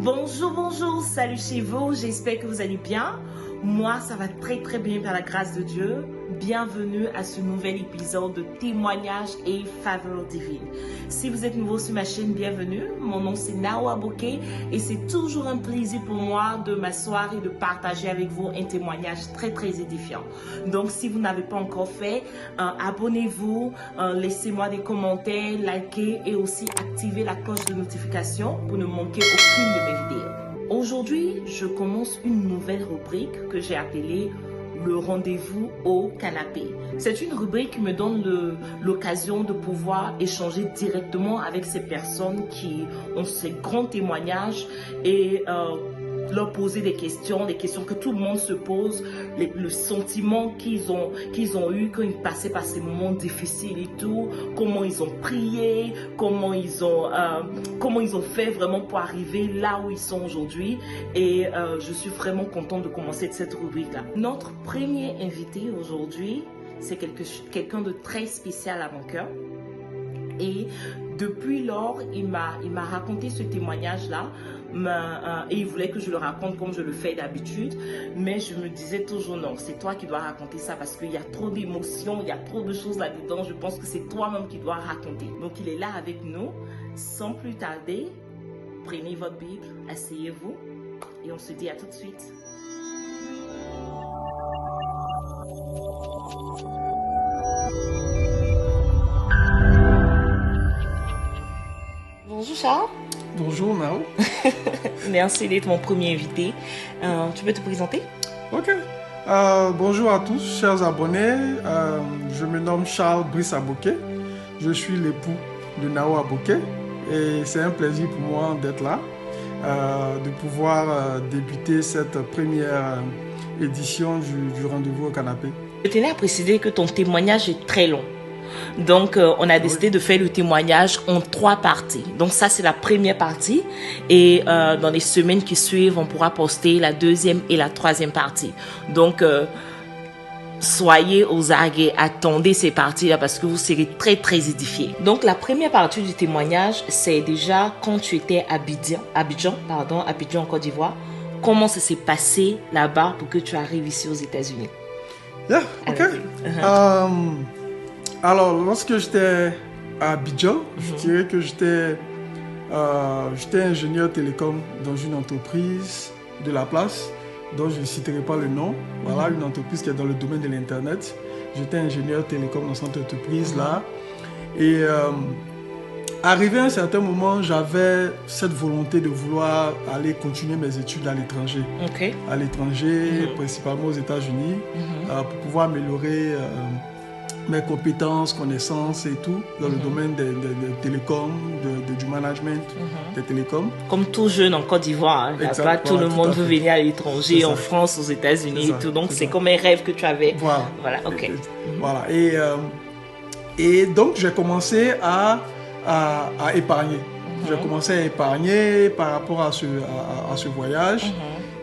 Bonjour, bonjour, salut chez vous, j'espère que vous allez bien. Moi, ça va très très bien par la grâce de Dieu. Bienvenue à ce nouvel épisode de témoignages et faveurs divines. Si vous êtes nouveau sur ma chaîne, bienvenue. Mon nom c'est Nao Aboké et c'est toujours un plaisir pour moi de m'asseoir et de partager avec vous un témoignage très très édifiant. Donc si vous n'avez pas encore fait, abonnez-vous, laissez-moi des commentaires, likez et aussi activez la cloche de notification pour ne manquer aucune de mes vidéos. Aujourd'hui, je commence une nouvelle rubrique que j'ai appelée le rendez-vous au canapé. C'est une rubrique qui me donne l'occasion de pouvoir échanger directement avec ces personnes qui ont ces grands témoignages et leur poser des questions que tout le monde se pose, le sentiment qu'ils ont eu quand ils passaient par ces moments difficiles et tout, comment ils ont prié, comment ils ont fait vraiment pour arriver là où ils sont aujourd'hui. Et je suis vraiment contente de commencer cette rubrique-là. Notre premier invité aujourd'hui, c'est quelqu'un de très spécial à mon cœur. Et depuis lors, il m'a raconté ce témoignage-là et il voulait que je le raconte comme je le fais d'habitude. Mais je me disais toujours non, c'est toi qui dois raconter ça parce qu'il y a trop d'émotions, il y a trop de choses là-dedans. Je pense que c'est toi-même qui dois raconter. Donc il est là avec nous. Sans plus tarder, prenez votre Bible, asseyez-vous et on se dit à tout de suite. Bonjour Charles. Bonjour Nao. Merci d'être mon premier invité. Tu peux te présenter? Ok. Bonjour à tous, chers abonnés. Je me nomme Charles Brice Aboké. Je suis l'époux de Nao Aboké. Et c'est un plaisir pour moi d'être là, de pouvoir débuter cette première édition du rendez-vous au canapé. Je tenais à préciser que ton témoignage est très long. Donc, on a décidé de faire le témoignage en 3 parties. Donc, ça, c'est la première partie. Et dans les semaines qui suivent, on pourra poster la 2e et la 3e partie. Donc, soyez aux aguets, attendez ces parties-là parce que vous serez très, très édifiés. Donc, la première partie du témoignage, c'est déjà quand tu étais à Abidjan, en Côte d'Ivoire. Comment ça s'est passé là-bas pour que tu arrives ici aux États-Unis? Yeah, ok. Alors, lorsque j'étais à Abidjan, je dirais que j'étais ingénieur télécom dans une entreprise de la place, dont je ne citerai pas le nom. Voilà, une entreprise qui est dans le domaine de l'Internet. J'étais ingénieur télécom dans cette entreprise-là. Et arrivé à un certain moment, j'avais cette volonté de vouloir aller continuer mes études à l'étranger. Okay. À l'étranger, principalement aux États-Unis, pour pouvoir améliorer mes compétences, connaissances et tout dans le domaine des télécoms, du management des télécoms. Comme tout jeune en Côte d'Ivoire, pas tout le monde veut venir à l'étranger, en France, aux États-Unis et tout. Donc c'est comme un rêve que tu avais. Voilà, ok. Voilà. Et donc j'ai commencé à épargner. J'ai commencé à épargner par rapport à ce voyage.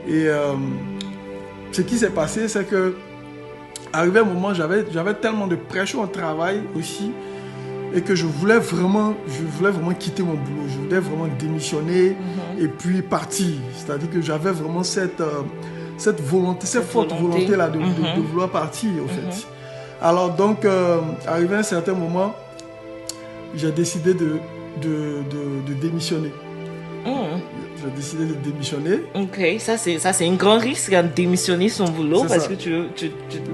Et ce qui s'est passé, c'est que arrivé un moment, j'avais tellement de pression au travail aussi et que je voulais vraiment quitter mon boulot. Je voulais vraiment démissionner et puis partir. C'est-à-dire que j'avais vraiment cette forte volonté là de vouloir partir au fait. Alors donc, arrivé à un certain moment, j'ai décidé de démissionner. J'ai décidé de démissionner. Ok, ça c'est un grand risque de démissionner son boulot parce que tu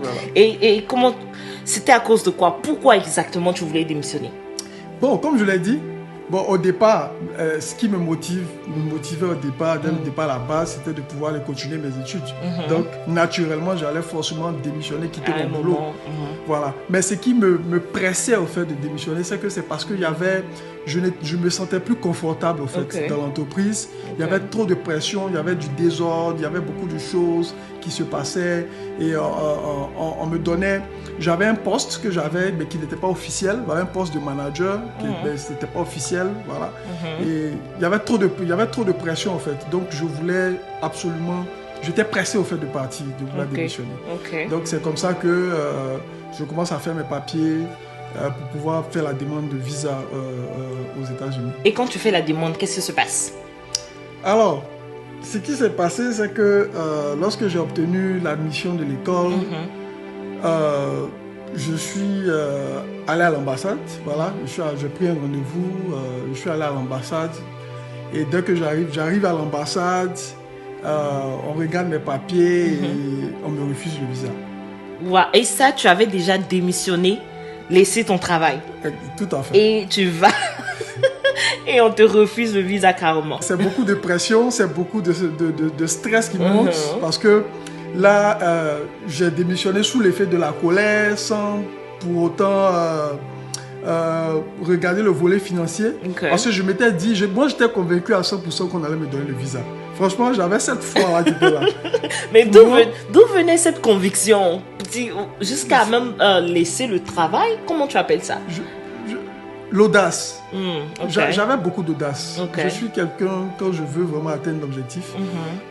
voilà. Et comment c'était à cause de quoi? Pourquoi exactement tu voulais démissionner? Bon, comme je l'ai dit, au départ, ce qui me motivait au départ, dès le départ à la base, c'était de pouvoir aller continuer mes études. Donc, naturellement, j'allais forcément démissionner, quitter mon boulot. Voilà. Mais ce qui me pressait au fait de démissionner, c'est que c'est parce que je me sentais plus confortable au fait dans l'entreprise. Il y avait trop de pression, il y avait du désordre, il y avait beaucoup de choses qui se passaient et on me donnait. J'avais un poste que j'avais mais qui n'était pas officiel, un poste de manager qui n'était pas officiel, voilà. Et il y avait trop de pression en fait. Donc je voulais absolument, j'étais pressé au fait de partir, de vouloir démissionner. Donc c'est comme ça que je commence à faire mes papiers pour pouvoir faire la demande de visa aux États-Unis. Et quand tu fais la demande, qu'est-ce qui se passe? Alors, ce qui s'est passé, c'est que lorsque j'ai obtenu l'admission de l'école, je suis allé à l'ambassade. Voilà, j'ai pris un rendez-vous, je suis allé à l'ambassade. Et dès que j'arrive à l'ambassade, on regarde mes papiers et on me refuse le visa. Wow. Et ça, tu avais déjà démissionné, laissé ton travail. Tout à fait. Et tu vas... et on te refuse le visa carrément. C'est beaucoup de pression, c'est beaucoup de stress qui monte parce que là, j'ai démissionné sous l'effet de la colère sans pour autant regarder le volet financier. Parce que je m'étais dit, moi j'étais convaincu à 100% qu'on allait me donner le visa. Franchement, j'avais cette foi-là qui était là. Mais d'où venait cette conviction? Jusqu'à même laisser le travail? Comment tu appelles ça? L'audace. Okay. J'avais beaucoup d'audace. Okay. Je suis quelqu'un, quand je veux vraiment atteindre l'objectif,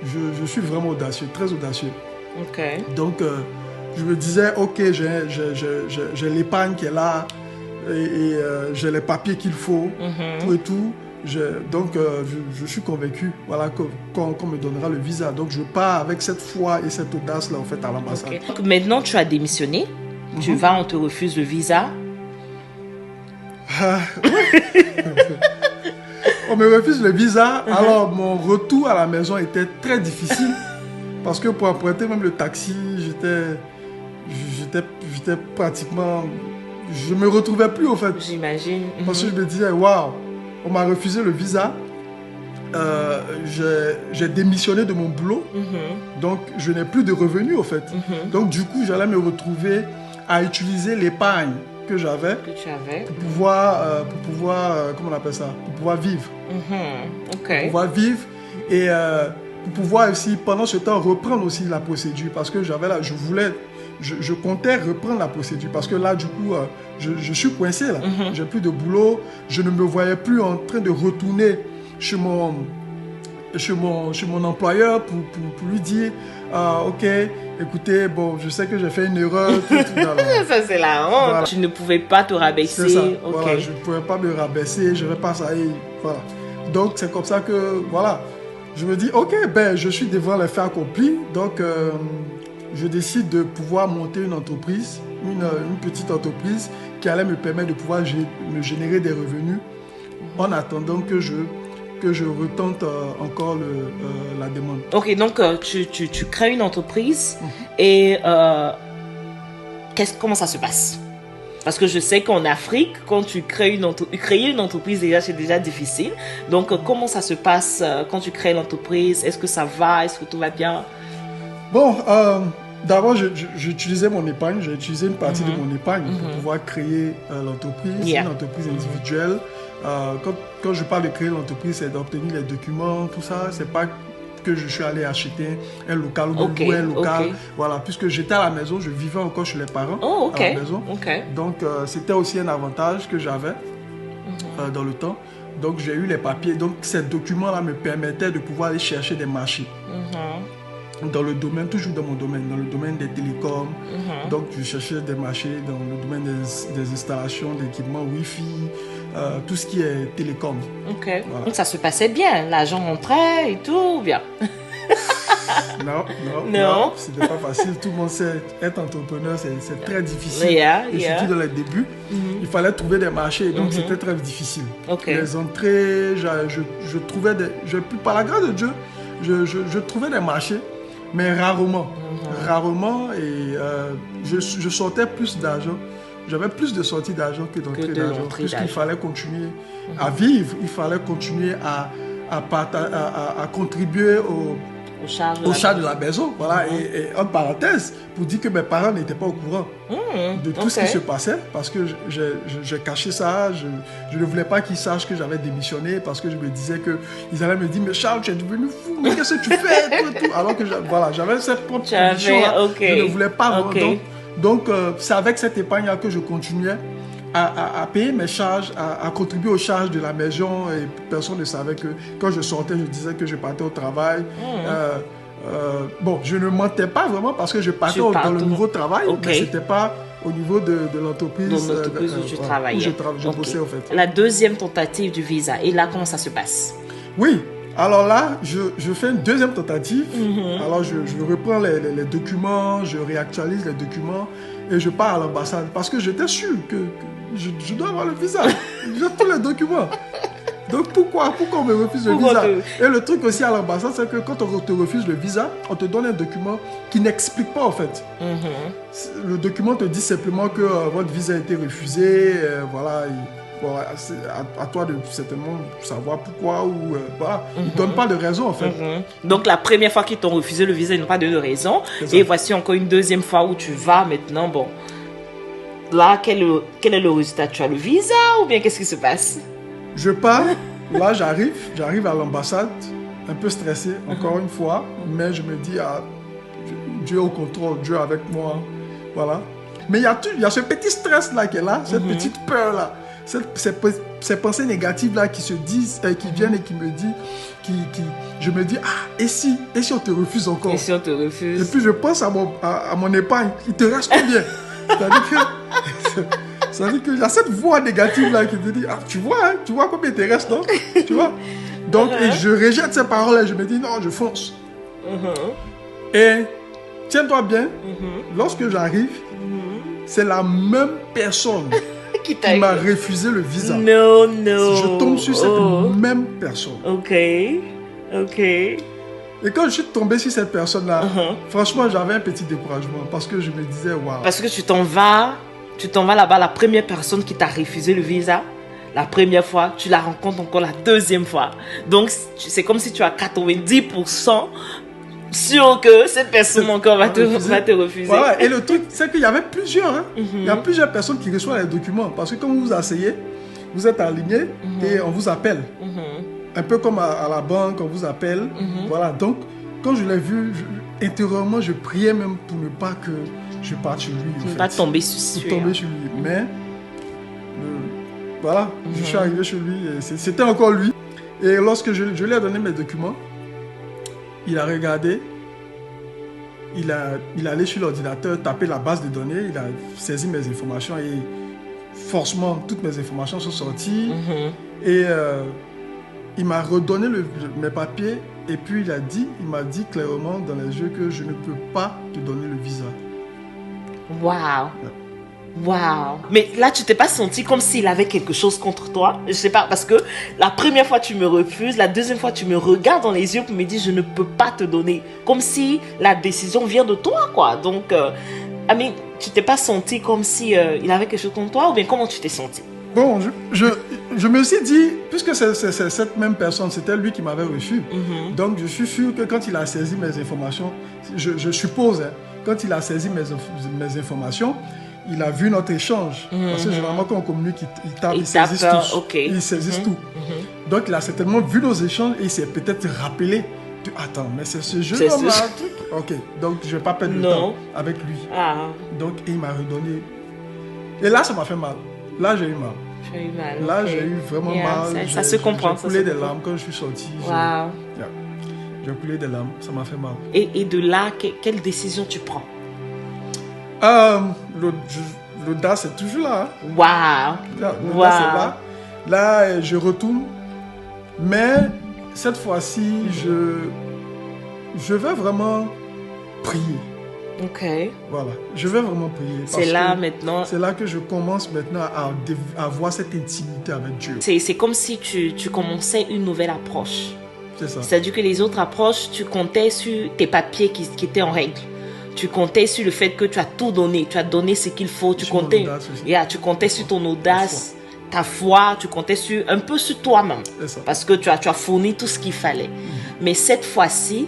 je suis vraiment audacieux, très audacieux. Okay. Donc, je me disais, ok, j'ai l'épargne qui est là et j'ai les papiers qu'il faut, tout et tout. Donc, je suis convaincu voilà, qu'on me donnera le visa. Donc, je pars avec cette foi et cette audace-là, en fait, à l'ambassade. Okay. Donc, maintenant, tu as démissionné. Tu vas, on te refuse le visa. On me refuse le visa, alors mon retour à la maison était très difficile parce que pour emprunter même le taxi, j'étais pratiquement, je me retrouvais plus au fait. J'imagine. Parce que je me disais, waouh, on m'a refusé le visa, j'ai démissionné de mon boulot, donc je n'ai plus de revenus au fait. Donc du coup, j'allais me retrouver à utiliser l'épargne que j'avais pour pouvoir comment on appelle ça, pour pouvoir vivre. Okay. Pour pouvoir vivre et pour pouvoir aussi pendant ce temps reprendre aussi la procédure parce que je comptais reprendre la procédure parce que là du coup je suis coincé là, j'ai plus de boulot, je ne me voyais plus en train de retourner chez mon employeur pour lui dire ok, écoutez, bon, je sais que j'ai fait une erreur. Ça, c'est la honte. Voilà. Tu ne pouvais pas te rabaisser. C'est ça. Okay. Voilà, je ne pouvais pas me rabaisser, je ne vais pas ça. Voilà. Donc, c'est comme ça que, voilà, je me dis, ok, ben, je suis devant les faits accomplis. Donc, je décide de pouvoir monter une entreprise, une petite entreprise qui allait me permettre de pouvoir me générer des revenus en attendant que je retente encore la demande. Ok, donc tu crées une entreprise et comment ça se passe? Parce que je sais qu'en Afrique, quand tu créer une entreprise, déjà, c'est déjà difficile. Donc, comment ça se passe quand tu crées l'entreprise? Est-ce que ça va? Est-ce que tout va bien? Bon, d'abord, j'utilisais mon épargne. J'ai utilisé une partie de mon épargne pour pouvoir créer l'entreprise, une entreprise individuelle. Quand je parle de créer l'entreprise, c'est d'obtenir les documents, tout ça. C'est pas que je suis allé acheter un local ou louer un local. Voilà, puisque j'étais à la maison, je vivais encore chez les parents à la maison. Donc, c'était aussi un avantage que j'avais dans le temps. Donc, j'ai eu les papiers. Donc, ces documents-là me permettaient de pouvoir aller chercher des marchés. Dans le domaine, toujours dans mon domaine, dans le domaine des télécoms. Donc, je cherchais des marchés dans le domaine des installations, d'équipements Wi-Fi, tout ce qui est télécom. Voilà. Donc, ça se passait bien, l'argent rentrait et tout, bien. Non, c'était pas facile. Tout le monde sait, être entrepreneur, c'est très difficile. Et surtout dans les débuts, il fallait trouver des marchés, donc c'était très difficile. Les entrées, je trouvais par la grâce de Dieu, je trouvais des marchés, mais rarement. Et je sortais plus d'argent. J'avais plus de sorties d'argent que d'entrées d'argent. Puisqu'il fallait continuer à vivre, il fallait continuer à contribuer aux charges de la maison. Voilà. Et en parenthèse, pour dire que mes parents n'étaient pas au courant de tout ce qui se passait, parce que j'ai caché ça. Je ne voulais pas qu'ils sachent que j'avais démissionné, parce que je me disais qu'ils allaient me dire, mais Charles, tu es devenu fou, mais qu'est-ce que tu fais tout. Alors que j'avais cette propre condition. Je ne voulais pas vraiment. Donc, c'est avec cette épargne-là que je continuais à payer mes charges, à contribuer aux charges de la maison. Et personne ne savait que quand je sortais, je disais que je partais au travail. Bon, je ne mentais pas vraiment parce que je partais dans le nouveau travail, mais ce n'était pas au niveau de l'entreprise où tu travaillais. Je bossais, en fait. La deuxième tentative du visa, et là, comment ça se passe? Oui. Alors là, je fais une deuxième tentative. Alors je reprends les documents, je réactualise les documents et je pars à l'ambassade parce que j'étais sûr que je dois avoir le visa. J'ai tous les documents. Donc pourquoi on me refuse le visa? Et le truc aussi à l'ambassade, c'est que quand on te refuse le visa, on te donne un document qui n'explique pas en fait. Le document te dit simplement que votre visa a été refusé, voilà. Bon, c'est à toi de certainement savoir pourquoi ou voilà. Ils ne donnent pas de raison en fait. Donc la première fois qu'ils t'ont refusé le visa, ils n'ont pas donné de raison. Et voici encore une deuxième fois où tu vas maintenant. Bon, là, quel est le résultat? Tu as le visa ou bien qu'est-ce qui se passe? Je pars, là j'arrive à l'ambassade, un peu stressé encore une fois, mais je me dis, Dieu est au contrôle, Dieu est avec moi, voilà. Mais il y a ce petit stress là qui est là, cette petite peur là. Ces pensées négatives là qui se disent, qui viennent et qui me disent, je me dis, et si on te refuse encore? Et si on te refuse? Et puis je pense à mon épargne, il te reste combien? C'est-à-dire qu'il y a cette voix négative là qui te dit, tu vois combien il te reste, non? Tu vois? Donc, et je rejette ces paroles et je me dis, non, je fonce. Et tiens-toi bien, lorsque j'arrive, c'est la même personne qui m'a refusé le visa. Non. Je tombe sur cette même personne. Ok. Et quand je suis tombé sur cette personne-là, franchement, j'avais un petit découragement parce que je me disais, waouh. Parce que tu t'en vas là-bas, la première personne qui t'a refusé le visa, la première fois, tu la rencontres encore la deuxième fois. Donc, c'est comme si tu as 90% sûr que cette personne encore va te refuser. Voilà. Et le truc, c'est qu'il y avait plusieurs. Il y a plusieurs personnes qui reçoivent les documents. Parce que quand vous vous asseyez, vous êtes aligné et on vous appelle. Un peu comme à la banque, on vous appelle. Voilà. Donc, quand je l'ai vu, intérieurement, je priais même pour ne pas que je parte sur lui. Ne pas tomber sur lui. Mais, voilà, je suis arrivé chez lui. C'était encore lui. Et lorsque je lui ai donné mes documents, il a regardé, il est allé sur l'ordinateur, tapé la base de données, il a saisi mes informations et forcément, toutes mes informations sont sorties. Et il m'a redonné mes papiers et puis il m'a dit clairement dans les yeux que je ne peux pas te donner le visa. Waouh! Waouh! Mais là, tu t'es pas senti comme s'il avait quelque chose contre toi? Je sais pas, parce que la première fois, tu me refuses, la deuxième fois, tu me regardes dans les yeux pour me dire, je ne peux pas te donner. Comme si la décision vient de toi, quoi. Donc, tu t'es pas senti comme si il avait quelque chose contre toi, ou bien comment tu t'es senti? Bon, je me suis dit, puisque c'est cette même personne, c'était lui qui m'avait reçu. Donc, je suis sûr que quand il a saisi mes informations, je suppose, quand il a saisi mes informations, il a vu notre échange. Parce que généralement, quand on communique, ils saisissent tout. Okay. Ils saisissent tout. Donc, il a certainement vu nos échanges et il s'est peut-être rappelé. Attends, mais c'est ce jeu-là. Ok, donc je ne vais pas perdre le temps avec lui. Donc, il m'a redonné. Et là, ça m'a fait mal. Là, j'ai eu mal. Là, j'ai eu vraiment mal. Ça se comprend. J'ai coulé des larmes quand je suis sorti. J'ai coulé des larmes. Ça m'a fait mal. Et de là, quelle décision tu prends? L'audace est toujours là. Waouh! C'est là. Là, je retourne. Mais cette fois-ci, je vais vraiment prier. Ok. Voilà, je vais vraiment prier. C'est là maintenant. C'est là que je commence maintenant à avoir cette intimité avec Dieu. C'est comme si tu commençais une nouvelle approche. C'est ça. C'est-à-dire que les autres approches, tu comptais sur tes papiers qui étaient en règle. Tu comptais sur le fait que tu as tout donné, tu as donné ce qu'il faut. Tu comptais sur ton audace, ta foi, tu comptais un peu sur toi-même. Parce que tu as fourni tout ce qu'il fallait. Mais cette fois-ci,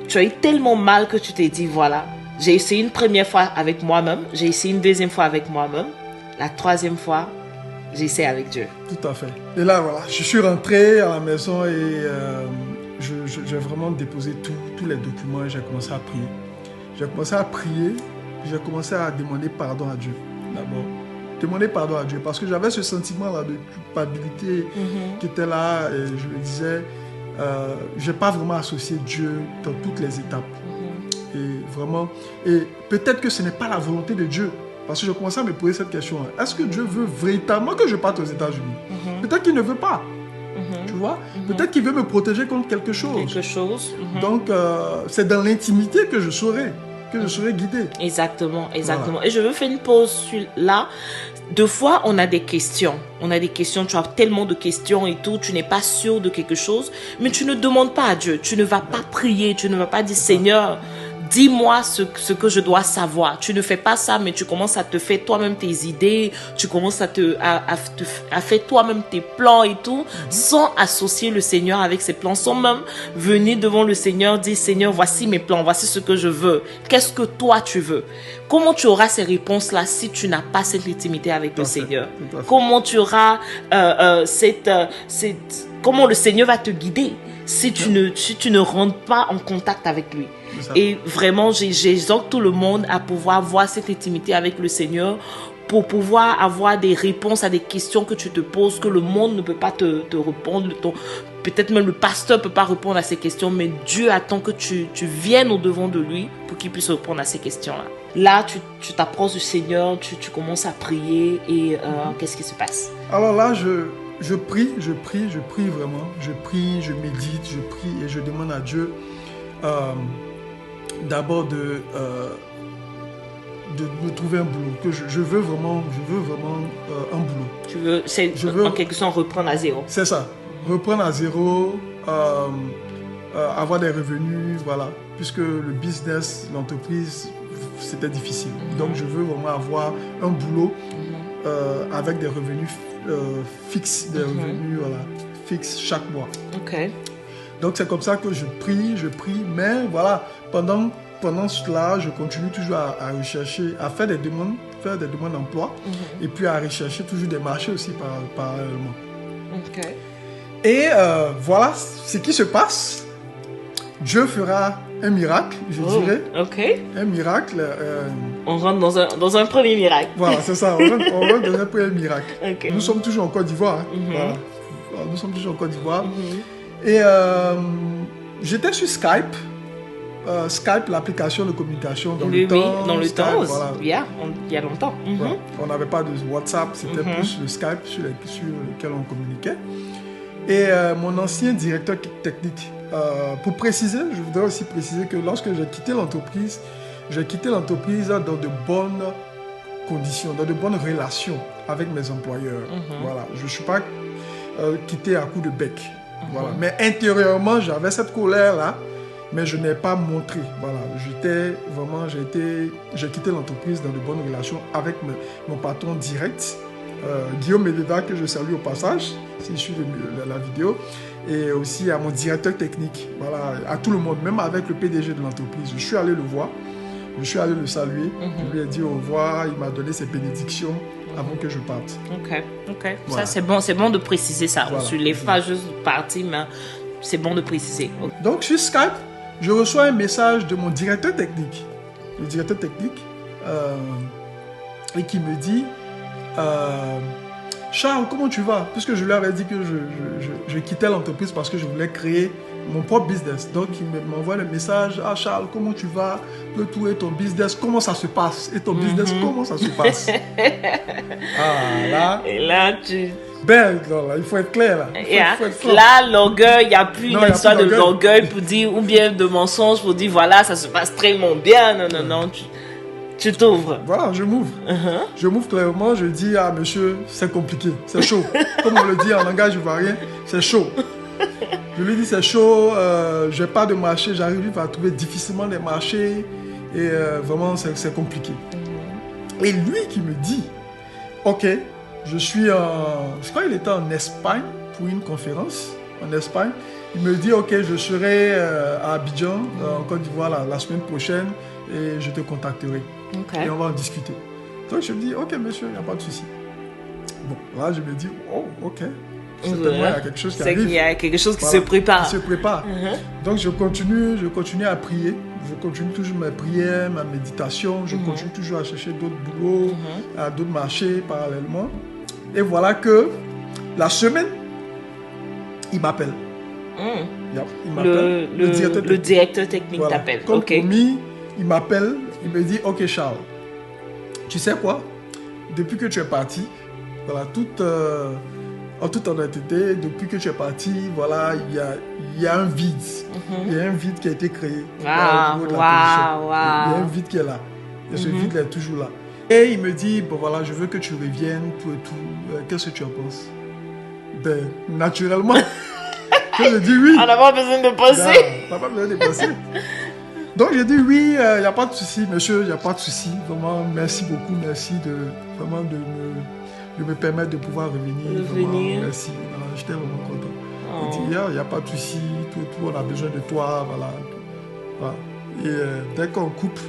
tu as eu tellement mal que tu t'es dit, voilà, j'ai essayé une première fois avec moi-même, j'ai essayé une deuxième fois avec moi-même, la troisième fois, j'ai essayé avec Dieu. Tout à fait. Et là, voilà, je suis rentré à la maison et j'ai vraiment déposé tous les documents et j'ai commencé à prier. J'ai commencé à prier, j'ai commencé à demander pardon à Dieu, d'abord. Demander pardon à Dieu, parce que j'avais ce sentiment-là de culpabilité qui était là, et je me disais, je n'ai pas vraiment associé Dieu dans toutes les étapes. Et vraiment, et peut-être que ce n'est pas la volonté de Dieu, parce que je commençais à me poser cette question, est-ce que Dieu veut véritablement que je parte aux États-Unis? Peut-être qu'il ne veut pas. Tu vois. Peut-être qu'il veut me protéger contre quelque chose. Quelque chose. Donc, c'est dans l'intimité que je serai guidé. Exactement. Voilà. Et je veux faire une pause sur là. Deux fois, on a des questions. Tu as tellement de questions et tout, tu n'es pas sûr de quelque chose, mais tu ne demandes pas à Dieu. Tu ne vas pas prier, tu ne vas pas dire, Seigneur, dis-moi ce que je dois savoir. Tu ne fais pas ça, mais tu commences à te faire toi-même tes idées, tu commences à faire toi-même tes plans et tout, sans associer le Seigneur avec ses plans, sans même venir devant le Seigneur, dire, Seigneur, voici mes plans, voici ce que je veux. Qu'est-ce que toi tu veux? Comment tu auras ces réponses-là si tu n'as pas cette intimité avec le Seigneur? Comment tu auras comment le Seigneur va te guider si tu ne rentres pas en contact avec lui? Et vraiment, j'exhorte tout le monde à pouvoir avoir cette intimité avec le Seigneur pour pouvoir avoir des réponses à des questions que tu te poses, que le monde ne peut pas te répondre. Peut-être même le pasteur ne peut pas répondre à ces questions, mais Dieu attend que tu viennes au-devant de lui pour qu'il puisse répondre à ces questions-là. Là, tu t'approches du Seigneur, tu commences à prier et qu'est-ce qui se passe? Alors là, je prie vraiment. Je prie, je médite, je prie et je demande à Dieu d'abord de me trouver un boulot. Que je veux vraiment un boulot. Je veux en quelque sorte reprendre à zéro. C'est ça. Reprendre à zéro, avoir des revenus, voilà. Puisque le business, l'entreprise, c'était difficile. Donc je veux vraiment avoir un boulot avec des revenus fixes, des revenus fixes chaque mois. Ok. Donc c'est comme ça que je prie, mais voilà, pendant cela, je continue toujours à rechercher, à faire des demandes d'emploi, et puis à rechercher toujours des marchés aussi parallèlement. Ok. Et voilà ce qui se passe. Dieu fera un miracle, je dirais. Ok. Un miracle. On rentre dans un premier miracle. Voilà, c'est ça, on rentre dans un premier miracle. Okay. Nous sommes toujours en Côte d'Ivoire. Voilà. Nous sommes toujours en Côte d'Ivoire. Et j'étais sur Skype. Skype, l'application de communication dans le temps. Oui, dans le Skype, temps, voilà. il y a longtemps. Voilà. On n'avait pas de WhatsApp, c'était plus le Skype sur lequel on communiquait. Et mon ancien directeur technique, pour préciser, je voudrais aussi préciser que lorsque j'ai quitté l'entreprise dans de bonnes conditions, dans de bonnes relations avec mes employeurs. Voilà. Je ne suis pas quitté à coup de bec. Voilà. Mais intérieurement, j'avais cette colère-là, mais je n'ai pas montré. Voilà. J'ai quitté l'entreprise dans de bonnes relations avec mon patron direct, Guillaume Mededa, que je salue au passage, s'il suit la vidéo, et aussi à mon directeur technique, voilà, à tout le monde, même avec le PDG de l'entreprise. Je suis allé le voir, je suis allé le saluer, je lui ai dit au revoir, il m'a donné ses bénédictions avant que je parte. Ok. Voilà. Ça, c'est bon de préciser ça. Voilà. Sur les pas juste partir, mais c'est bon de préciser. Okay. Donc, sur Skype, je reçois un message de mon directeur technique, le directeur technique, et qui me dit Charles, comment tu vas? Puisque je lui avais dit que je quittais l'entreprise parce que je voulais créer mon propre business. Donc, il m'envoie le message Charles, comment tu vas? Le tout et ton business, comment ça se passe? Et ton business, comment ça se passe? Là. Et là, tu. Ben, non, là, il faut être clair. Là, faut être clair. Là, l'orgueil, il n'y a plus une histoire de l'orgueil pour dire, ou bien de mensonge pour dire, voilà, ça se passe très bien. Non, tu t'ouvres. Voilà, je m'ouvre. Je m'ouvre clairement, je dis, monsieur, c'est compliqué, c'est chaud. Comme on le dit en langage ivoirien, c'est chaud. Je lui dis, c'est chaud, je n'ai pas de marché, j'arrive à trouver difficilement des marchés, et vraiment, c'est compliqué. Et lui qui me dit, ok, je crois qu'il était en Espagne pour une conférence, en Espagne. Il me dit, ok, je serai à Abidjan, en Côte d'Ivoire, la semaine prochaine, et je te contacterai. Okay. Et on va en discuter. Donc je me dis, ok monsieur, il n'y a pas de souci. Bon, là je me dis, oh, ok. Certainement, il y a quelque chose qui arrive. Il y a quelque chose qui se prépare. Qui se prépare. Donc je continue à prier. Je continue toujours mes prières, ma méditation. Je continue toujours à chercher d'autres boulots, à d'autres marchés parallèlement. Et voilà que la semaine, il m'appelle. Il m'appelle. Le directeur technique voilà. T'appelle. Comme promis, il m'appelle. Il me dit, ok Charles, tu sais quoi? Depuis que tu es parti, voilà, en toute honnêteté, depuis que tu es parti, voilà, il y a un vide. Il y a un vide qui a été créé. Au niveau de la télévision. Il y a un vide qui est là. Et ce vide est toujours là. Et il me dit, bon voilà, je veux que tu reviennes, tout et tout. Qu'est-ce que tu en penses? Ben, naturellement, je dis oui. On n'a pas besoin de penser. On n'a pas besoin de penser. Donc j'ai dit oui, il n'y a pas de souci, monsieur, il n'y a pas de souci. Vraiment, merci beaucoup, merci de me permettre de pouvoir revenir. Vraiment, merci, voilà, j'étais vraiment content. Il dit, il n'y a pas de souci, tout, on a besoin de toi, voilà. Voilà. Et dès qu'on coupe,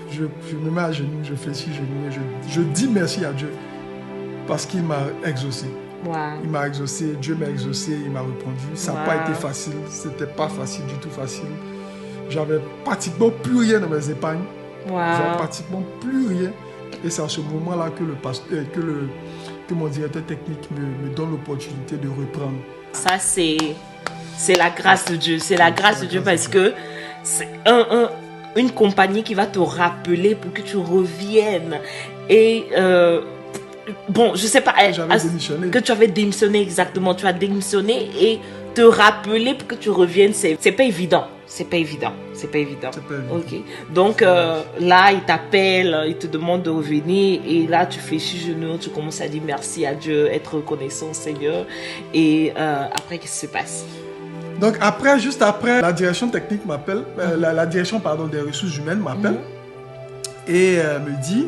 je me mets à genoux, je fléchis genoux, je dis merci à Dieu parce qu'il m'a exaucé. Wow. Il m'a exaucé, Dieu m'a exaucé, il m'a répondu. Ça n'a pas été facile, c'était pas facile, du tout facile. J'avais pratiquement plus rien dans mes épargnes. J'avais pratiquement plus rien. Et c'est à ce moment-là que mon directeur technique me donne l'opportunité de reprendre. Ça, c'est la grâce de Dieu. C'est la grâce de Dieu parce que c'est une compagnie qui va te rappeler pour que tu reviennes. Et bon, je sais pas. J'avais démissionné. Que tu avais démissionné, exactement. Tu as démissionné et te rappeler pour que tu reviennes, c'est pas évident. C'est pas évident. Ok. Donc là, il t'appelle, il te demande de revenir et là, tu fléchis genoux, tu commences à dire merci à Dieu, être reconnaissant au Seigneur. Et après, qu'est-ce qui se passe? Donc après, juste après, la direction technique m'appelle, la direction des ressources humaines m'appelle et me dit,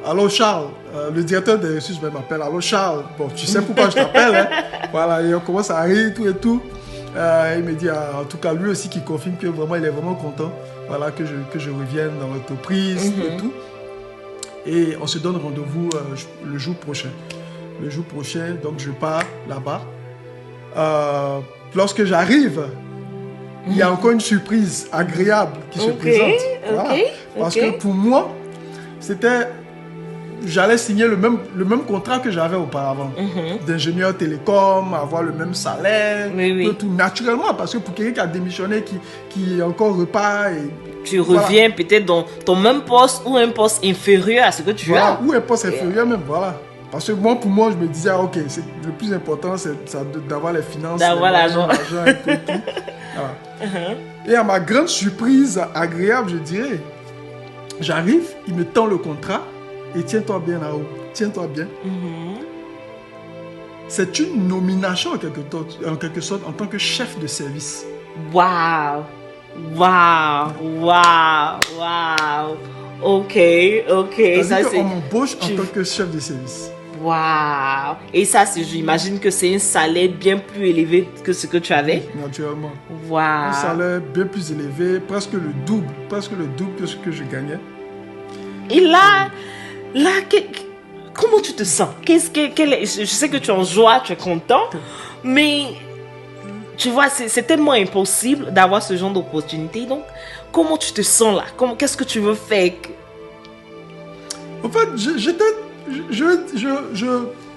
allô Charles, le directeur des ressources humaines m'appelle, allô Charles, bon tu sais pourquoi je t'appelle, hein? Voilà, et on commence à rire, tout et tout. Il me dit, en tout cas lui aussi qui confirme que vraiment il est vraiment content, voilà, que je revienne dans l'entreprise et tout. Et on se donne rendez-vous le jour prochain. Le jour prochain, donc je pars là-bas. Lorsque j'arrive, il y a encore une surprise agréable qui se présente. Voilà. Parce que pour moi, j'allais signer le même contrat que j'avais auparavant. D'ingénieur télécom, avoir le même salaire, tout naturellement. Parce que pour quelqu'un qui a démissionné, qui encore repart et... Tu reviens peut-être dans ton même poste ou un poste inférieur à ce que tu as. Ou un poste inférieur même, voilà. Parce que moi, pour moi, je me disais, ok, le plus important, c'est d'avoir les finances, d'avoir l'argent et tout. Voilà. Et à ma grande surprise agréable, je dirais, j'arrive, il me tend le contrat et tiens-toi bien là-haut, tiens-toi bien. C'est une nomination en quelque sorte en tant que chef de service. Waouh! Ok. C'est-à-dire qu'on m'embauche en tant que chef de service. Waouh! Et ça, j'imagine que c'est un salaire bien plus élevé que ce que tu avais? Naturellement. Waouh! Un salaire bien plus élevé, presque le double que ce que je gagnais. Et là, comment tu te sens? Je sais que tu es en joie, tu es content, mais tu vois, c'est tellement impossible d'avoir ce genre d'opportunité. Donc, comment tu te sens là? Qu'est-ce que tu veux faire? En fait,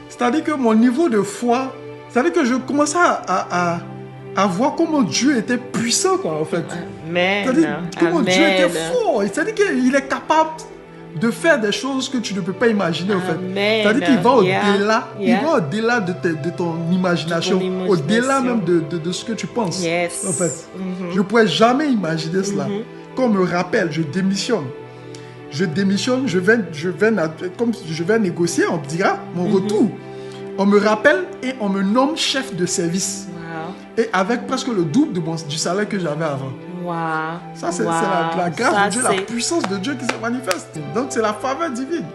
c'est-à-dire que mon niveau de foi, c'est-à-dire que je commençais à voir comment Dieu était puissant, quoi, en fait. C'est-à-dire comment Dieu était fort. C'est-à-dire qu'il est capable de faire des choses que tu ne peux pas imaginer, en fait. C'est-à-dire qu'il va au-delà, il va au-delà de ton imagination, au-delà même de ce que tu penses. En fait, je ne pourrais jamais imaginer cela. Quand on me rappelle, je démissionne, comme je vais négocier, on me dira mon retour. On me rappelle et on me nomme chef de service. Et avec presque le double du salaire que j'avais avant. Ça, c'est la grâce de Dieu, la puissance de Dieu qui se manifeste. Donc, c'est la faveur divine.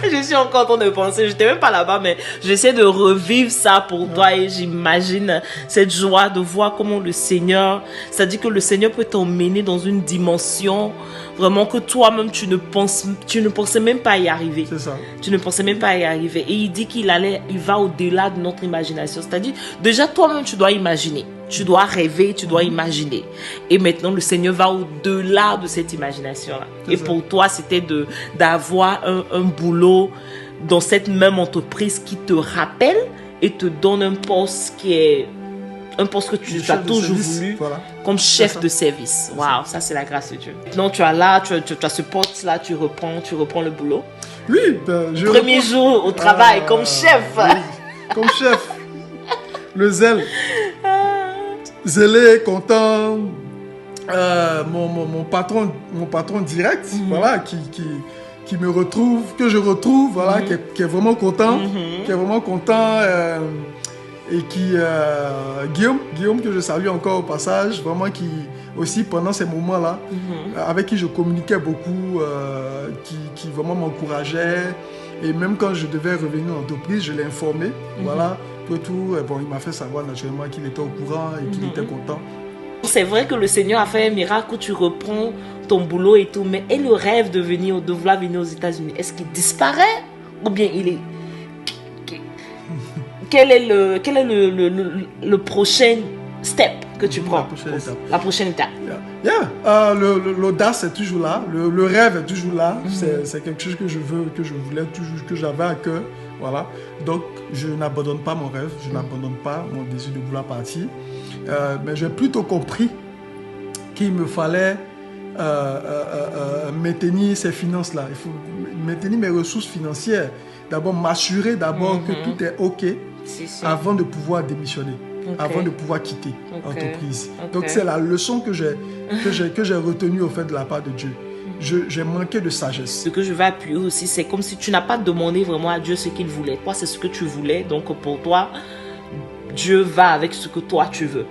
Je suis encore en train de penser, je n'étais même pas là-bas, mais j'essaie de revivre ça pour toi et j'imagine cette joie de voir comment le Seigneur, c'est-à-dire que le Seigneur peut t'emmener dans une dimension vraiment que toi-même tu ne pensais même pas y arriver. C'est ça. Tu ne pensais même pas y arriver. Et il dit il va au-delà de notre imagination. C'est-à-dire, déjà toi-même tu dois imaginer. Tu dois rêver, tu dois imaginer. Et maintenant, le Seigneur va au-delà de cette imagination-là. Et pour toi, c'était d'avoir un boulot dans cette même entreprise qui te rappelle et te donne un poste qui est un poste que tu as chef de toujours service, voulu, voilà. comme chef ça. de service. Waouh, ça c'est la grâce de Dieu. Maintenant tu as là, tu as ce poste-là, tu reprends le boulot. Oui, ben, je Premier reprends. jour au travail, comme chef. Oui, comme chef. Le zèle. Zélé, content. Mon patron direct, voilà, qui me retrouve, que je retrouve, voilà, qui est vraiment content, et Guillaume que je salue encore au passage, vraiment qui aussi pendant ces moments-là, avec qui je communiquais beaucoup, qui vraiment m'encourageait, et même quand je devais revenir en entreprise, je l'ai informé, voilà, que tout, bon, il m'a fait savoir naturellement qu'il était au courant et qu'il était content. C'est vrai que le Seigneur a fait un miracle où tu reprends ton boulot et tout, mais et le rêve de vouloir venir aux États-Unis, est-ce qu'il disparaît ou bien il est... Quel est le prochain step que tu prends? La prochaine étape. L'audace est toujours là, le rêve est toujours là, c'est quelque chose que je voulais toujours, que j'avais à cœur, voilà. Donc je n'abandonne pas mon rêve, je n'abandonne pas mon désir de vouloir partir, mais j'ai plutôt compris qu'il me fallait maintenir ces finances-là, il faut maintenir mes ressources financières, d'abord m'assurer que tout est OK avant de pouvoir démissionner. Avant de pouvoir quitter l'entreprise. Donc c'est la leçon que j'ai retenue au fait de la part de Dieu. J'ai manqué de sagesse. Ce que je vais appuyer aussi, c'est comme si tu n'as pas demandé vraiment à Dieu ce qu'il voulait. Toi, c'est ce que tu voulais. Donc pour toi, Dieu va avec ce que toi tu veux.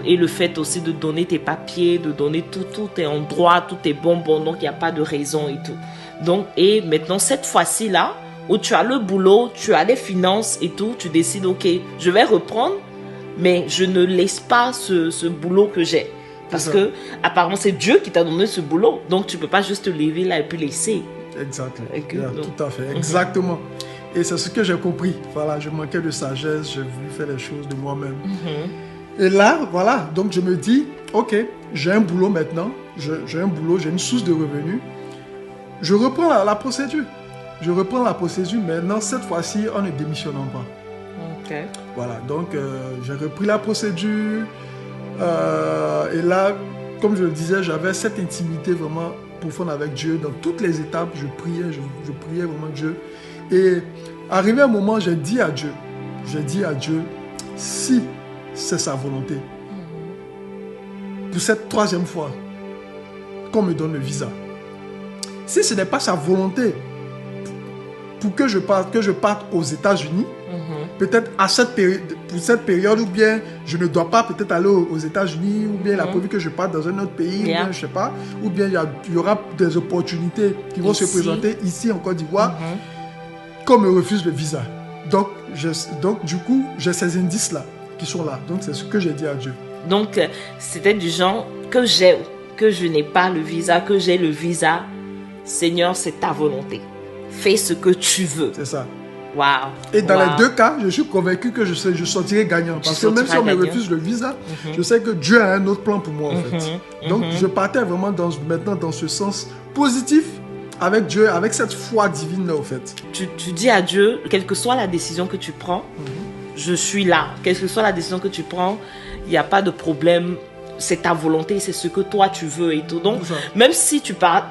Et le fait aussi de donner tes papiers, de donner tout est en droit, tout est bon. Donc il n'y a pas de raison et tout. Donc, et maintenant, cette fois-ci là, où tu as le boulot, tu as les finances et tout, tu décides, ok, je vais reprendre, mais je ne laisse pas ce boulot que j'ai. Parce que, apparemment, c'est Dieu qui t'a donné ce boulot. Donc, tu ne peux pas juste te lever là et puis laisser. Exactement. Tout à fait. Exactement. Et c'est ce que j'ai compris. Voilà, je manquais de sagesse. J'ai voulu faire les choses de moi-même. Et là, voilà. Donc, je me dis, ok, j'ai un boulot maintenant. J'ai un boulot, j'ai une source de revenus. Je reprends la procédure. Maintenant, cette fois-ci, en ne démissionnant pas. Voilà, donc j'ai repris la procédure. Et là, comme je le disais, j'avais cette intimité vraiment profonde avec Dieu. Dans toutes les étapes, je priais vraiment Dieu. Et arrivé un moment, j'ai dit à Dieu, si c'est sa volonté, pour cette troisième fois, qu'on me donne le visa. Si ce n'est pas sa volonté, pour que je parte aux États-Unis, peut-être pour cette période, ou bien je ne dois pas peut-être aller aux États-Unis, ou bien il a prévu que je parte dans un autre pays, ou bien je ne sais pas, ou bien il y aura des opportunités qui vont se présenter ici en Côte d'Ivoire, qu'on me refuse le visa. Donc du coup, j'ai ces indices-là qui sont là. Donc c'est ce que j'ai dit à Dieu. Donc c'était du genre que je n'ai pas le visa, que j'ai le visa, Seigneur, c'est ta volonté. Fais ce que tu veux. C'est ça. Wow. Et dans les deux cas, je suis convaincu que je sortirai gagnant. Parce que même si on me refuse le visa, je sais que Dieu a un autre plan pour moi en fait. Donc je partais vraiment maintenant dans ce sens positif avec Dieu, avec cette foi divine là au fait. Tu dis à Dieu, quelle que soit la décision que tu prends, je suis là. Quelle que soit la décision que tu prends, il n'y a pas de problème. C'est ta volonté, c'est ce que toi tu veux et tout. Donc, même si tu pars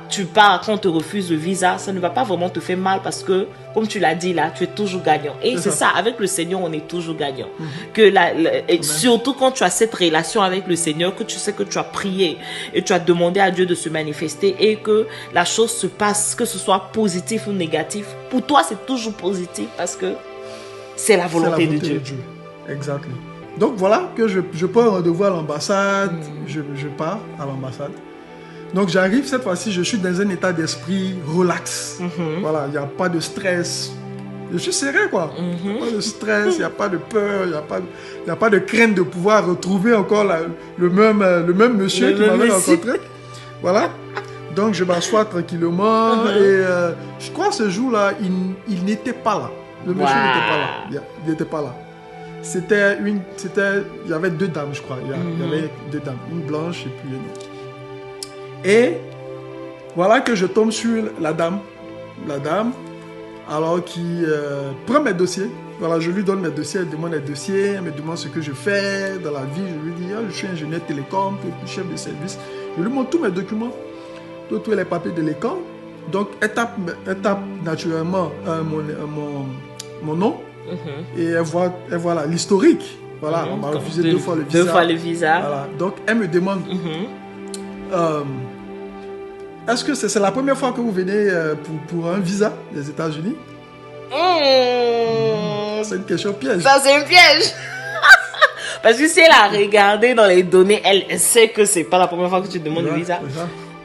quand on te refuse le visa, ça ne va pas vraiment te faire mal parce que, comme tu l'as dit là, tu es toujours gagnant. Et c'est ça, avec le Seigneur, on est toujours gagnant. Et surtout quand tu as cette relation avec le Seigneur, que tu sais que tu as prié et tu as demandé à Dieu de se manifester et que la chose se passe, que ce soit positif ou négatif, pour toi c'est toujours positif parce que c'est la volonté de Dieu. Exactement. Donc voilà que je prends un rendez-vous à l'ambassade, je pars à l'ambassade. Donc j'arrive cette fois-ci, je suis dans un état d'esprit relax. Voilà, il n'y a pas de stress. Je suis serré quoi. Pas de stress, il n'y a pas de peur, il n'y a pas de crainte de pouvoir retrouver encore le même monsieur qui m'avait rencontré. Voilà. Donc je m'assois tranquillement et je crois que ce jour-là, il n'était pas là. Le monsieur n'était pas là. Il n'était pas là. Il y avait deux dames, je crois. Il y avait deux dames, une blanche et puis une autre. Et voilà que je tombe sur la dame, alors qui prend mes dossiers, Voilà, je lui donne mes dossiers, elle demande les dossiers, elle me demande ce que je fais dans la vie. Je lui dis, je suis ingénieur télécom, chef de service. Je lui montre tous mes documents, tous les papiers de l'école. Donc, elle tape naturellement mon nom et elle voit l'historique. Voilà, on m'a refusé 2 fois le visa. 2 fois le visa. Voilà. Donc, elle me demande, est-ce que c'est la première fois que vous venez pour un visa des États-Unis? C'est une question piège. Ça, c'est un piège. Parce que si elle a regardé dans les données, elle sait que c'est pas la première fois que tu demandes le visa.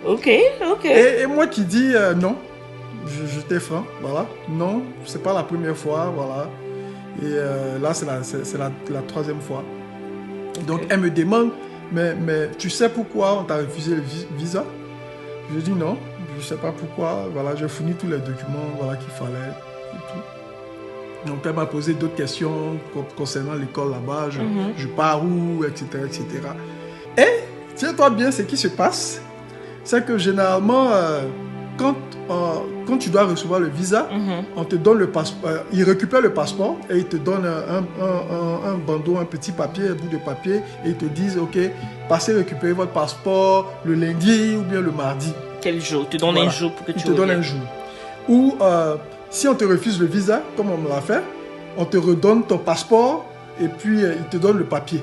Ok. Et moi qui dis non, j'étais franc, voilà. Non, c'est pas la première fois, voilà. Et là, c'est la 3e fois. Okay. Donc, elle me demande, mais tu sais pourquoi on t'a refusé le visa? Je dis non, je sais pas pourquoi. Voilà, j'ai fourni tous les documents, voilà, qu'il fallait et tout. Donc, elle m'a posé d'autres questions concernant l'école là-bas. Je pars où, etc., etc. Et, tiens-toi bien, ce qui se passe, c'est que généralement, quand tu dois recevoir le visa, on te donne le passeport, ils récupèrent le passeport et ils te donnent un bandeau, un petit papier, un bout de papier, et ils te disent, ok, passez récupérer votre passeport le lundi ou bien le mardi. Quel jour? Tu donnes un jour pour que tu reviennes. Ils te donnent un jour. Ou si on te refuse le visa, comme on me l'a fait, on te redonne ton passeport et puis ils te donnent le papier.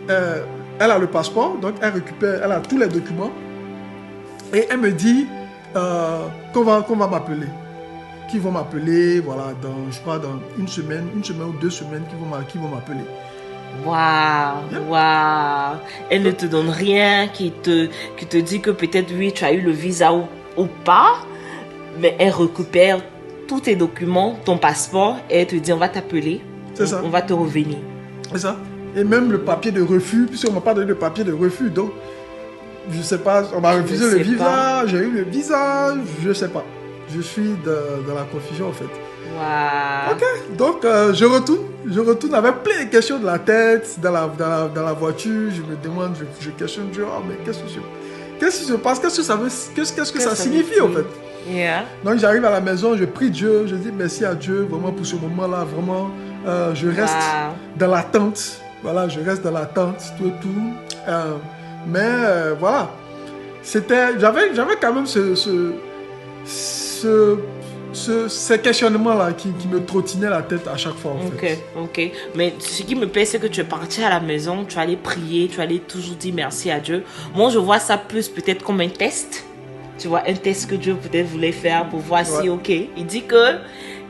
Elle a le passeport, donc elle a tous les documents et elle me dit qu'on va m'appeler. Qui vont m'appeler, voilà, je crois dans une semaine ou 2 semaines qui vont m'appeler. Waouh. Elle ne te donne rien qui te dit que peut-être oui, tu as eu le visa ou pas, mais elle récupère tous tes documents, ton passeport, et elle te dit on va t'appeler, on va te revenir. C'est ça. Et même le papier de refus, puisqu'on m'a pas donné le papier de refus, donc je sais pas, on m'a refusé le visa, j'ai eu le visa, je sais pas. Je suis dans la confusion en fait. Waouh. Ok, donc je retourne avec plein de questions de la tête, dans la voiture, je me demande, je questionne Dieu, mais qu'est-ce qui se passe, qu'est-ce que ça signifie en fait. Yeah. Donc j'arrive à la maison, je prie Dieu, je dis merci à Dieu vraiment pour ce moment-là, vraiment, je reste dans l'attente, voilà, je reste dans l'attente, tout et tout. Mais voilà, j'avais quand même ces questionnements-là qui me trottinaient la tête à chaque fois en fait. Ok. Mais ce qui me plaît, c'est que tu es parti à la maison, tu allais prier, tu allais toujours dire merci à Dieu. Moi, je vois ça plus peut-être comme un test. Tu vois, un test que Dieu peut-être voulait faire pour voir si, ok, il dit que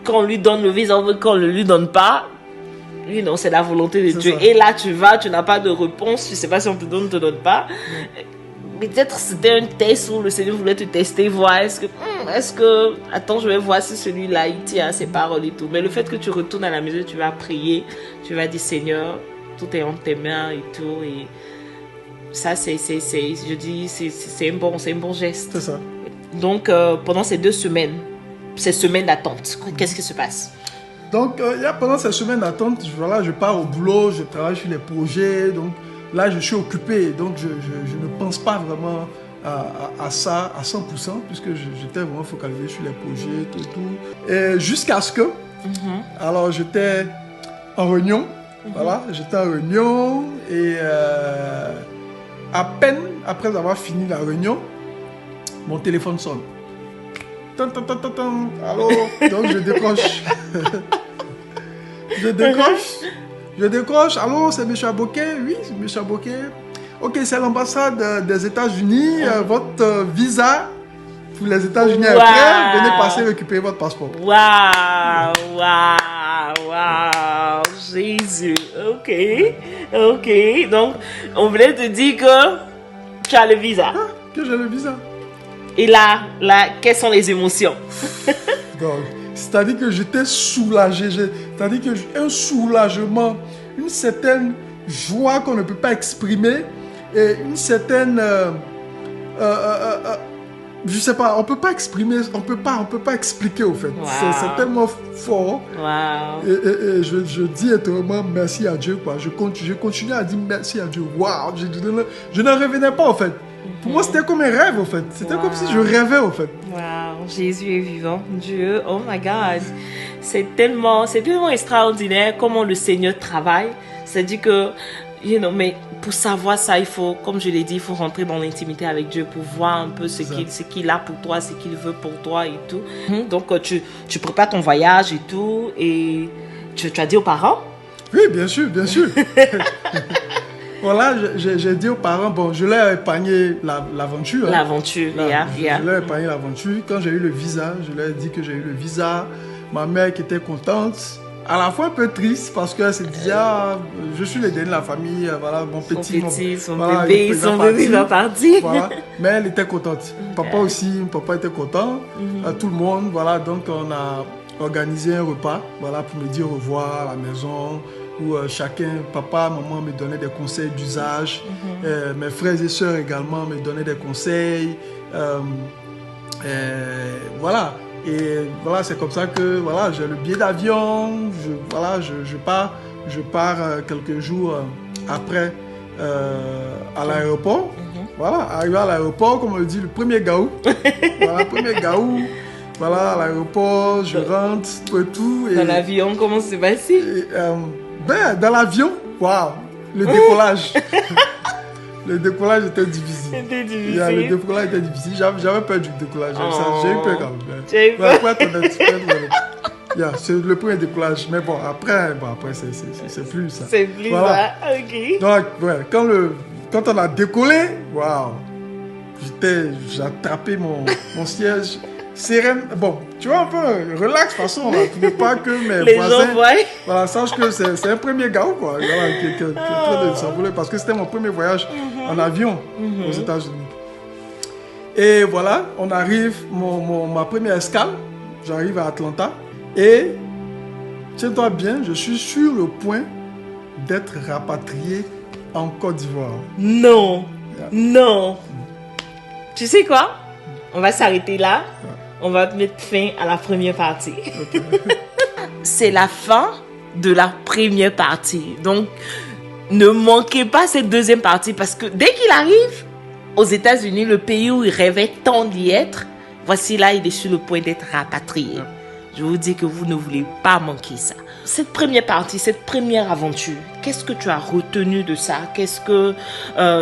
quand on lui donne le visa, quand on ne lui donne pas, lui, non, c'est la volonté de Dieu. Ça. Et là, tu n'as pas de réponse, tu ne sais pas si on te donne ou ne te donne pas. Peut-être c'était un test où le Seigneur voulait te tester, voir est-ce que, attends, je vais voir si celui-là, il tient à ses paroles et tout. Mais le fait que tu retournes à la maison, tu vas prier, tu vas dire, Seigneur, tout est entre tes mains et tout, et ça, je dis, c'est un bon geste. C'est ça. Donc, pendant ces 2 semaines, ces semaines d'attente, qu'est-ce qui se passe? Donc, pendant ces semaines d'attente, voilà, je pars au boulot, je travaille sur les projets, donc là, je suis occupé, donc je ne pense pas vraiment à ça à 100%, puisque j'étais vraiment focalisé sur les projets, tout. Et jusqu'à ce que, alors j'étais en réunion, voilà, j'étais en réunion et à peine après avoir fini la réunion, mon téléphone sonne. Allô, donc je décroche. Je décroche. Allô, c'est M. Aboké? Oui, c'est M. Aboké. Ok, c'est l'ambassade des États-Unis. Votre visa pour les États-Unis est prêt. Venez passer récupérer votre passeport. Waouh. Jésus. Ok. Donc, on voulait te dire que tu as le visa. Que j'ai le visa. Et là, quelles sont les émotions? C'est-à-dire que j'étais soulagé. C'est-à-dire que un soulagement, une certaine joie qu'on ne peut pas exprimer et une certaine... je sais pas, on peut pas exprimer, on peut pas expliquer au fait. Wow. C'est tellement fort. Wow. Et je dis éternellement merci à Dieu, quoi. Je continue à dire merci à Dieu. Waouh, je ne revenais pas, en fait. Pour moi, c'était comme un rêve, en fait. C'était comme si je rêvais, en fait. Waouh, Jésus est vivant. Dieu, oh my God. c'est tellement extraordinaire comment le Seigneur travaille. C'est-à-dire que, mais pour savoir ça, il faut, comme je l'ai dit, il faut rentrer dans l'intimité avec Dieu pour voir un peu ce qu'il a pour toi, ce qu'il veut pour toi et tout. Donc, tu prépares ton voyage et tout, et tu as dit aux parents? Oui, bien sûr, bien sûr. Voilà, j'ai dit aux parents, bon, je leur ai épargné l'aventure. L'aventure, Je leur ai épargné l'aventure. Quand j'ai eu le visa, je leur ai dit que j'ai eu le visa. Ma mère qui était contente, à la fois un peu triste parce qu'elle se disait, je suis le dernier de la famille, voilà, mon petit, son bébé va partir. Voilà. Mais elle était contente. Papa aussi, papa était content. Tout le monde, voilà, donc on a organisé un repas, voilà, pour me dire au revoir à la maison, où chacun, papa, maman me donnait des conseils d'usage, mes frères et sœurs également me donnaient des conseils, voilà. Et voilà, c'est comme ça que voilà, j'ai le billet d'avion, je pars quelques jours après à l'aéroport. Voilà, arrivé à l'aéroport, comme on le dit, le premier gaou. Voilà, premier gaou. Voilà, à l'aéroport, je rentre, tout. Dans l'avion, comment c'est passé? Dans l'avion, waouh, le décollage. Le décollage était difficile. Le décollage était difficile. J'avais peur du décollage. J'ai eu peur quand même. J'ai eu peur. Pour être honnête, c'est le premier décollage. Mais bon, après c'est plus ça. C'est plus ça, ok. Donc, ouais, quand on a décollé, waouh, j'ai attrapé mon siège. Sereine, bon, tu vois un peu relax façon, là, tu ne veux pas que mes voisins voilà, sachent que c'est un premier gars quoi, voilà, qui est en train de s'envoler parce que c'était mon premier voyage en avion aux États-Unis. Et voilà, on arrive, ma première escale, j'arrive à Atlanta et tiens-toi bien, je suis sur le point d'être rapatrié en Côte d'Ivoire. Non, non. Tu sais quoi? On va s'arrêter là. On va mettre fin à la première partie. Okay. C'est la fin de la première partie. Donc, ne manquez pas cette deuxième partie parce que dès qu'il arrive aux États-Unis, le pays où il rêvait tant d'y être, voici là, il est sur le point d'être rapatrié. Je vous dis que vous ne voulez pas manquer ça. Cette première partie, cette première aventure, qu'est-ce que tu as retenu de ça? Qu'est-ce que,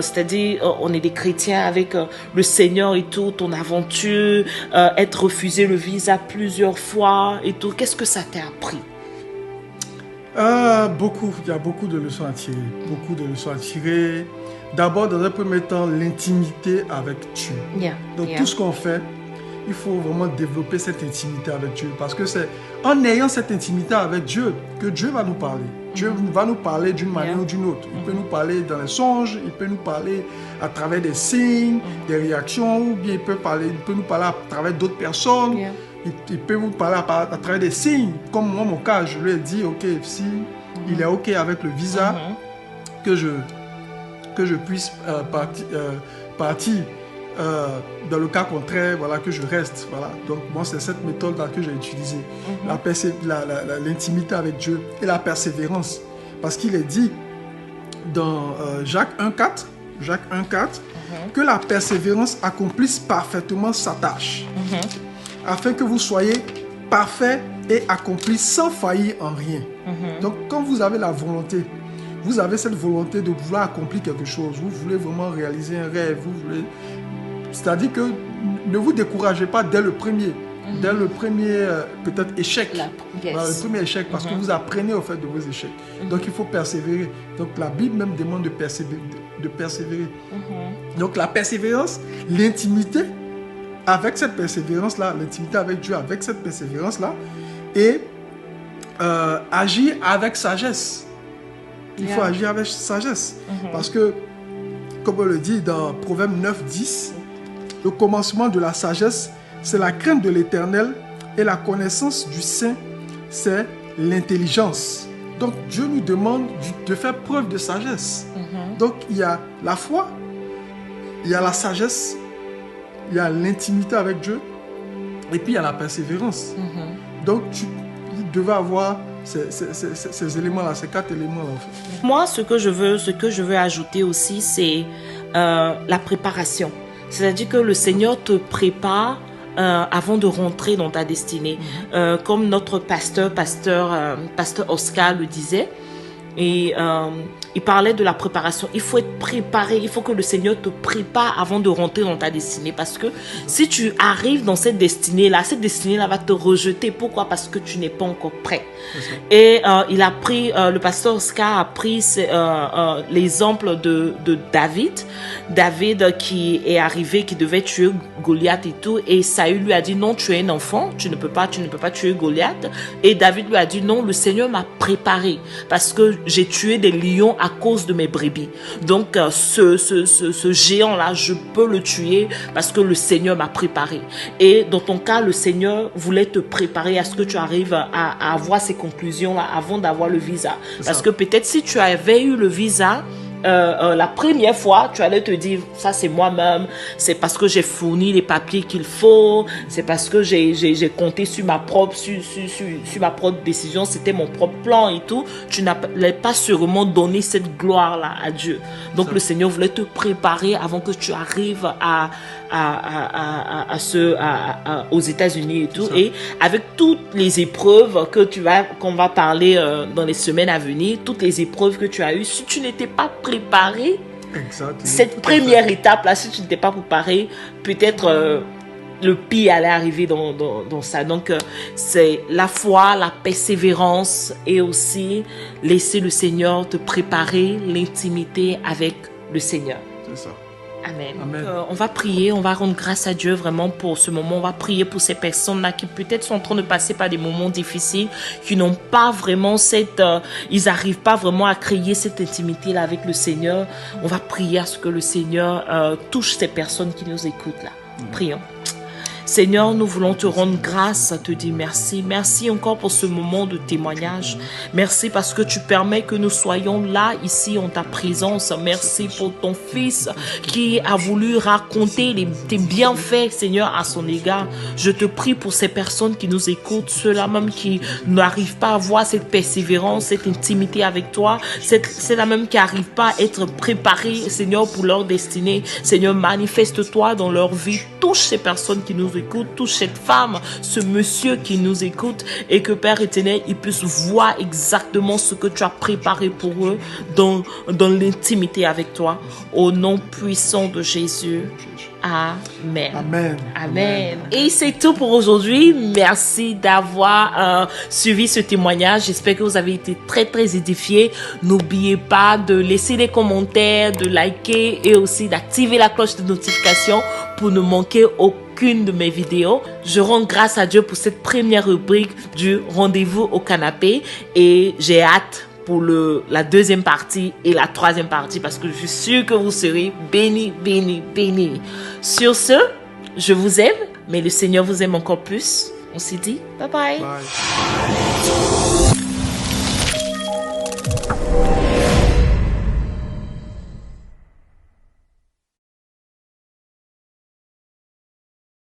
c'est-à-dire, on est des chrétiens avec le Seigneur et tout, ton aventure, être refusé le visa plusieurs fois et tout, qu'est-ce que ça t'a appris? Beaucoup, il y a beaucoup de leçons à tirer. Beaucoup de leçons à tirer. D'abord, dans un premier temps, l'intimité avec Dieu. Donc, tout ce qu'on fait, il faut vraiment développer cette intimité avec Dieu parce que c'est en ayant cette intimité avec Dieu que Dieu va nous parler. Dieu va nous parler d'une manière ou d'une autre. Il peut nous parler dans les songes, il peut nous parler à travers des signes, des réactions, ou bien il peut nous parler à travers d'autres personnes. Il peut vous parler à travers des signes. Comme moi, mon cas, je lui ai dit, ok, si il est ok avec le visa, que je puisse partir. Dans le cas contraire, voilà, que je reste. Voilà. Donc, moi, c'est cette méthode-là que j'ai utilisée. L'intimité avec Dieu et la persévérance. Parce qu'il est dit dans Jacques 1,4 que la persévérance accomplisse parfaitement sa tâche. Afin que vous soyez parfaits et accomplis sans faillir en rien. Donc, quand vous avez la volonté, vous avez cette volonté de vouloir accomplir quelque chose, vous voulez vraiment réaliser un rêve, c'est-à-dire que ne vous découragez pas dès le premier peut-être échec. Le premier échec, parce que vous apprenez au fait de vos échecs. Donc il faut persévérer. Donc la Bible même demande de persévérer. Donc la persévérance, l'intimité avec cette persévérance-là, l'intimité avec Dieu avec cette persévérance-là, et agir avec sagesse. Il faut agir avec sagesse. Parce que, comme on le dit dans Proverbe 9:10, le commencement de la sagesse, c'est la crainte de l'Éternel, et la connaissance du Saint, c'est l'intelligence. Donc Dieu nous demande de faire preuve de sagesse. Donc il y a la foi, il y a la sagesse, il y a l'intimité avec Dieu, et puis il y a la persévérance. Donc vous devez avoir ces éléments-là, ces 4 éléments-là. En fait. Moi, ce que je veux ajouter aussi, c'est la préparation. C'est-à-dire que le Seigneur te prépare avant de rentrer dans ta destinée. Comme notre pasteur Oscar le disait, et il parlait de la préparation. Il faut être préparé, il faut que le Seigneur te prépare avant de rentrer dans ta destinée, parce que si tu arrives dans cette destinée-là va te rejeter. Pourquoi? Parce que tu n'es pas encore prêt. Et il a pris, le pasteur Oscar a pris l'exemple de David qui est arrivé, qui devait tuer Goliath et tout, et Saül lui a dit non, tu es un enfant, tu ne peux pas tuer Goliath. Et David lui a dit non, le Seigneur m'a préparé parce que j'ai tué des lions à cause de mes brebis. Donc ce géant-là, je peux le tuer parce que le Seigneur m'a préparé. Et dans ton cas, le Seigneur voulait te préparer à ce que tu arrives à avoir ces conclusions-là avant d'avoir le visa. Parce que peut-être si tu avais eu le visa, la première fois, tu allais te dire, ça c'est moi-même, c'est parce que j'ai fourni les papiers qu'il faut, c'est parce que j'ai compté sur ma propre décision, c'était mon propre plan et tout. Tu n'allais pas sûrement donné cette gloire-là à Dieu. Donc le Seigneur voulait te préparer avant que tu arrives aux États-Unis et tout. Et avec toutes les épreuves qu'on va parler dans les semaines à venir, toutes les épreuves que tu as eues, si tu n'étais pas préparé, cette première étape-là, si tu n'étais pas préparé, peut-être le pire allait arriver dans ça. Donc, c'est la foi, la persévérance et aussi laisser le Seigneur te préparer l'intimité avec le Seigneur. C'est ça. Amen. On va prier, on va rendre grâce à Dieu vraiment pour ce moment. On va prier pour ces personnes-là qui peut-être sont en train de passer par des moments difficiles, qui n'ont pas vraiment ils n'arrivent pas vraiment à créer cette intimité-là avec le Seigneur. On va prier à ce que le Seigneur touche ces personnes qui nous écoutent là. Prions. Seigneur, nous voulons te rendre grâce, te dire merci. Merci encore pour ce moment de témoignage. Merci parce que tu permets que nous soyons là, ici, en ta présence. Merci pour ton Fils qui a voulu raconter tes bienfaits, Seigneur, à son égard. Je te prie pour ces personnes qui nous écoutent, ceux-là même qui n'arrivent pas à avoir cette persévérance, cette intimité avec toi, ceux-là même qui n'arrivent pas à être préparés, Seigneur, pour leur destinée. Seigneur, manifeste-toi dans leur vie. Touche ces personnes qui nous écoute, touche cette femme, ce monsieur qui nous écoute, et que Père éternel, ils puissent voir exactement ce que tu as préparé pour eux dans l'intimité avec toi. Au nom puissant de Jésus. Amen. Amen. Amen. Et c'est tout pour aujourd'hui. Merci d'avoir suivi ce témoignage. J'espère que vous avez été très, très édifiés. N'oubliez pas de laisser des commentaires, de liker et aussi d'activer la cloche de notification pour ne manquer aucune de mes vidéos. Je rends grâce à Dieu pour cette première rubrique du rendez-vous au canapé et j'ai hâte pour la deuxième partie et la troisième partie parce que je suis sûre que vous serez bénis, bénis, bénis. Sur ce, je vous aime, mais le Seigneur vous aime encore plus. On s'est dit bye bye. Bye.